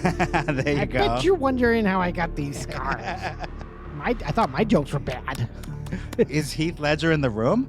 There you go. I bet you're wondering how I got these scars. I thought my jokes were bad. Is Heath Ledger in the room?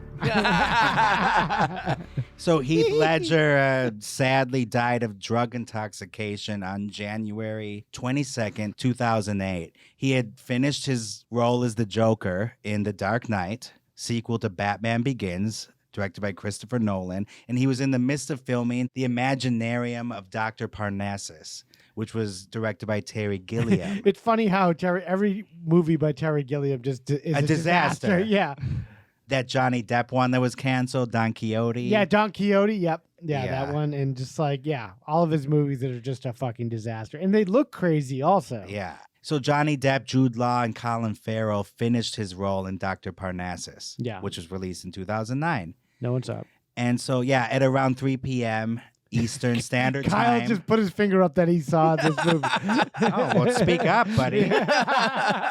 So Heath Ledger sadly died of drug intoxication on January 22nd, 2008. He had finished his role as the Joker in The Dark Knight, sequel to Batman Begins, directed by Christopher Nolan, and he was in the midst of filming The Imaginarium of Dr. Parnassus, which was directed by Terry Gilliam. It's funny how every movie by Terry Gilliam just is a disaster. Yeah. That Johnny Depp one that was canceled, Don Quixote. Yeah, Don Quixote. Yep. Yeah, Yeah. that one. And just like, all of his movies that are just a fucking disaster. And they look crazy also. Yeah. So Johnny Depp, Jude Law, and Colin Farrell finished his role in Dr. Parnassus, which was released in 2009. No one's up. And so, at around 3 p.m. Eastern Standard Kyle Time. just put his finger up that he saw this movie. Oh, well, speak up, buddy.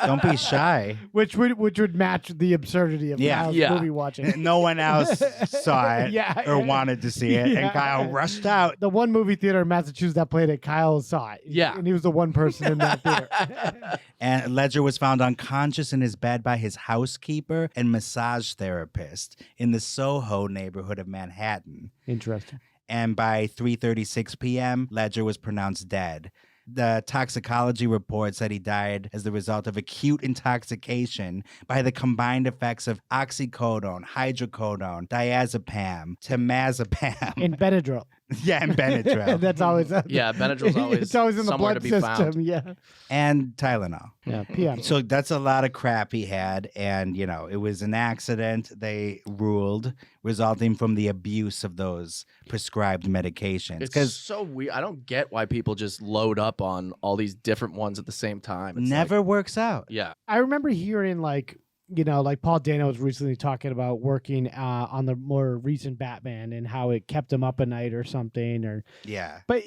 Don't be shy. Which would match the absurdity of Kyle's movie watching. No one else saw it or wanted to see it, and Kyle rushed out. The one movie theater in Massachusetts that played it, Kyle saw it. Yeah. And he was the one person in that theater. And Ledger was found unconscious in his bed by his housekeeper and massage therapist in the Soho neighborhood of Manhattan. Interesting. And by 3:36 p.m., Ledger was pronounced dead. The toxicology report said he died as the result of acute intoxication by the combined effects of oxycodone, hydrocodone, diazepam, temazepam. And Benadryl. Yeah, and Benadryl. That's always Yeah, Benadryl's always it's always in the somewhere blood to be system. found. Yeah. And Tylenol. Yeah, PM. So that's a lot of crap he had. And, it was an accident, they ruled, resulting from the abuse of those prescribed medications. It's so weird. I don't get why people just load up on all these different ones at the same time. It's never works out. Yeah. I remember hearing like Paul Dano was recently talking about working on the more recent Batman and how it kept him up at night or something. But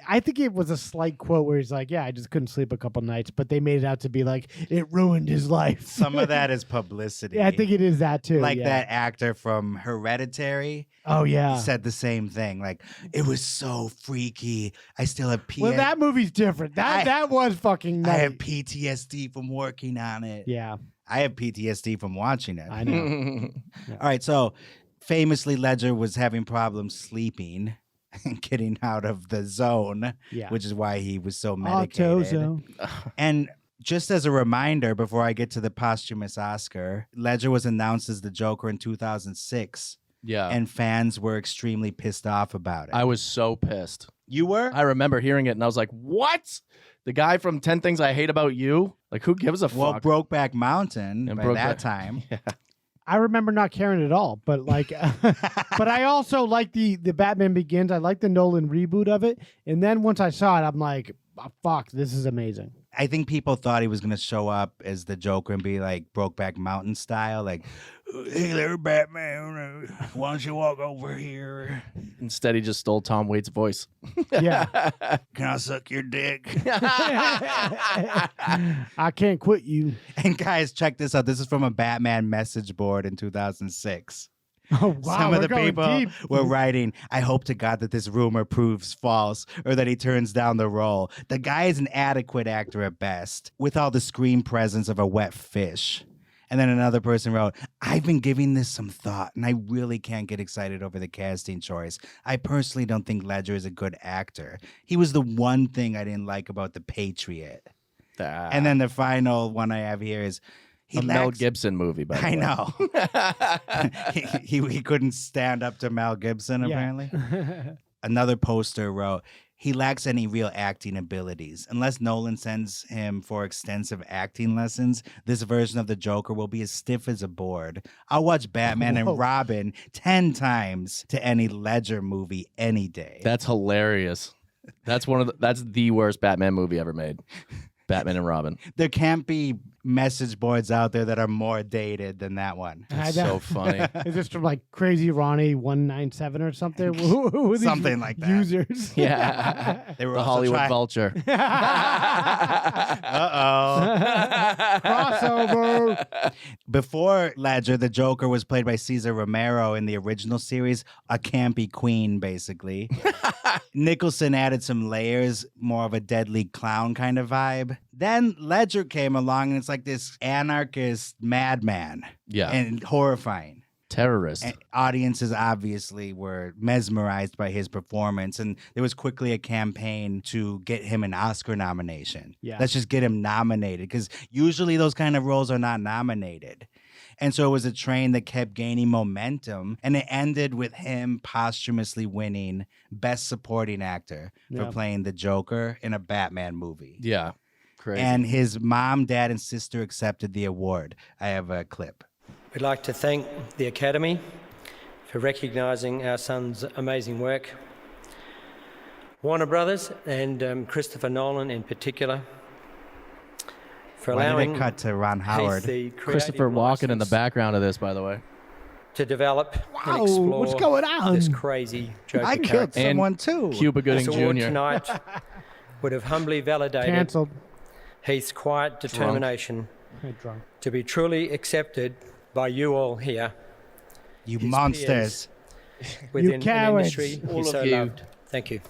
I think it was a slight quote where he's like, I just couldn't sleep a couple nights, but they made it out to be like, it ruined his life. Some of that is publicity. Yeah, I think it is that too. Like that actor from Hereditary. Oh, yeah. Said the same thing. Like, it was so freaky. I still have PTSD. Well, that movie's different. That was fucking nice. I have PTSD from working on it. Yeah. I have PTSD from watching it. I know. All right, so famously, Ledger was having problems sleeping and getting out of the zone, which is why he was so medicated. Auto-zone. And just as a reminder, before I get to the posthumous Oscar, Ledger was announced as the Joker in 2006. Yeah. And fans were extremely pissed off about it. I was so pissed. You were? I remember hearing it and I was like, what? The guy from 10 Things I Hate About You? Like, who gives a fuck? Well, Brokeback Mountain by that time. Yeah. I remember not caring at all, but like, but I also like the Batman Begins. I like the Nolan reboot of it. And then once I saw it, I'm like, oh, fuck, this is amazing. I think people thought he was going to show up as the Joker and be like Brokeback Mountain style, like, hey there, Batman, why don't you walk over here? Instead, he just stole Tom Waits' voice. Yeah. Can I suck your dick? I can't quit you. And guys, check this out. This is from a Batman message board in 2006. Oh, wow. Some of the people deep. were writing, I hope to God that this rumor proves false or that he turns down the role. The guy is an adequate actor at best, with all the screen presence of a wet fish. And then another person wrote, I've been giving this some thought, and I really can't get excited over the casting choice. I personally don't think Ledger is a good actor. He was the one thing I didn't like about The Patriot. And then the final one I have here is, a Mel Gibson movie, by the way. I know. he couldn't stand up to Mel Gibson, apparently. Another poster wrote, he lacks any real acting abilities. Unless Nolan sends him for extensive acting lessons, this version of the Joker will be as stiff as a board. I'll watch Batman and Robin 10 times to any Ledger movie any day. That's hilarious. That's the worst Batman movie ever made. Batman and Robin. There can't be message boards out there that are more dated than that one. That's so funny. Is this from like Crazy Ronnie 197 or something? Who are these Something like that. Users. Yeah. They were The also Hollywood Vulture. Crossover. Before Ledger, the Joker was played by Cesar Romero in the original series, a campy queen, basically. Nicholson added some layers, more of a deadly clown kind of vibe. Then Ledger came along, and it's like this anarchist madman. Yeah. And horrifying. Terrorist. And audiences obviously were mesmerized by his performance, and there was quickly a campaign to get him an Oscar nomination. Yeah. Let's just get him nominated, because usually those kind of roles are not nominated. And so it was a train that kept gaining momentum, and it ended with him posthumously winning Best Supporting Actor for playing the Joker in a Batman movie. Yeah. Crazy. And his mom, dad, and sister accepted the award. I have a clip. We'd like to thank the Academy for recognising our son's amazing work. Warner Brothers and Christopher Nolan in particular for Why allowing did it cut to Ron Howard? Christopher Walken in the background of this, by the way. To develop and Wow, explore what's going on? this crazy Joker I killed character. someone too. Cuba Gooding This award Jr. tonight would have humbly validated Cancelled. Heath's quiet determination Drunk. to be truly accepted by you all here You his monsters. within an cowards. industry All he of so you. loved. Thank you.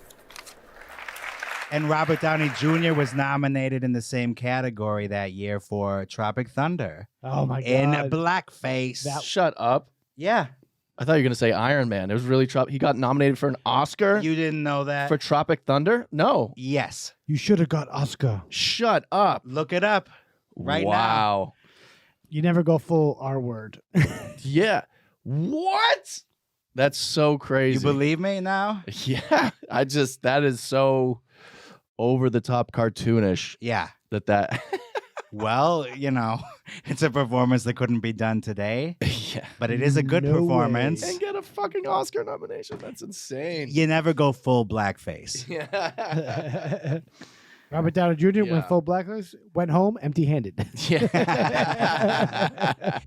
And Robert Downey Jr. was nominated in the same category that year for Tropic Thunder Oh my god. in blackface. Shut up. Yeah. I thought you were going to say Iron Man. It was really he got nominated for an Oscar You didn't know that? for Tropic Thunder? No. Yes. You should have got Oscar. Shut up. Look it up right now. Wow. You never go full R word. Yeah. What? That's so crazy. You believe me now? Yeah. That is so over the top cartoonish Yeah. that Well, it's a performance that couldn't be done today, yeah. but it is a good No performance. way. And get a fucking Oscar nomination. That's insane. You never go full blackface. Yeah. Robert Downey Jr. Yeah. went full blacklist, went home empty-handed. Yeah.